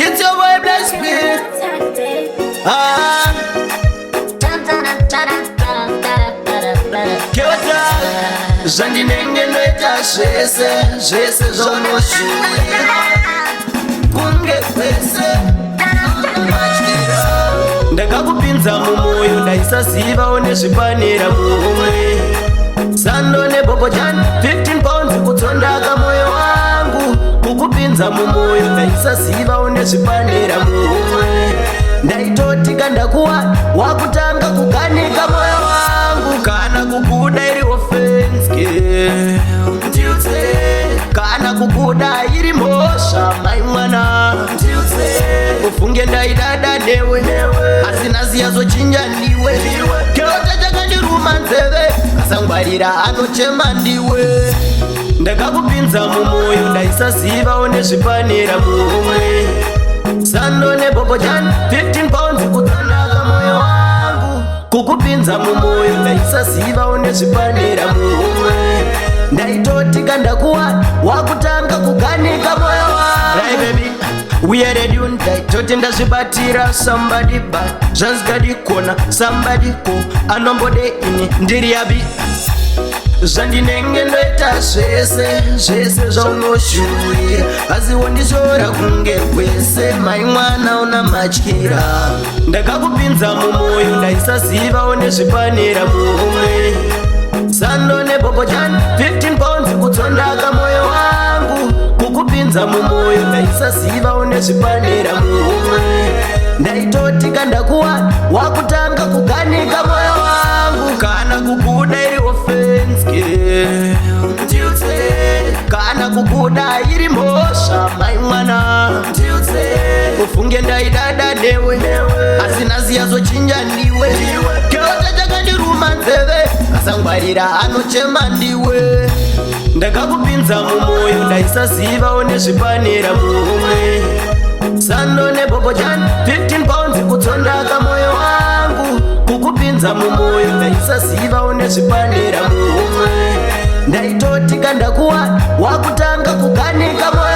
It's your boy Beatz. Keltech zvandinenge ndoita zvese zvonoshuwira kunge kwese ndakakupinza mumwoyo ndaisazivawo nezvipanera muhomwe sando nebhobho jani 15 pounds kutsondaka moyo wangu kukupinza mumwoyo ndaisazivawo nezvipanera muhomwe ndaitoti kandakuwa wakutanga kukanika moyo wangu kana kukuda iri offense kana kukuda iri mhosva mai mwana ufunge ndaidada newe asina ziyazochinja ndiwe Keltech chakandiruma nzeve asangwarira anochema ndiwe ndakakupinza mumwoyo ndaisazivawo nezvipanera muhomwe sando nebhobho jani 15 pounds kutsondaka moyo wangu kukupinza mumwoyo ndaisazivawo nezvipanera muhomwe ndaitoti kandakuwa wakutanga kukanika moyo wangu right, baby. We are ready on ndaitoti ndazvibatira somebody but zvanzikadikona somebody ko anombode ini ndiri yabi zvandinenge ndoita zvese zvaunoshuwira asi wondishora kunge kwese mai mwana una matyira ndakakupinza mumwoyo ndaisazivawo nezvipanera muhomwe sando nebhobho jani 15 pounds kutsondaka moyo wangu kukupinza mumwoyo ndaisazivawo nezvipanera muhomwe ndaitoti kandakuwa wakutanga kukanika moyo wangu kana kukuda iri offense kana kukuda iri mhosva mai mwana ufunge ndaidada newe asina ziyazochinja ndiwe Keltech chakandiruma nzeve asangwarira anochema ndiwe ndakakupinza mumwoyo ndaisazivawo nezvipanera muhomwe sando nebhobho jani 15 pounds kutsondaka moyo wangu kukupinza mumwoyo ndaisazivawo nezvipanera muhomwe ndaitoti kandakuwa wakutanga kukanika moyo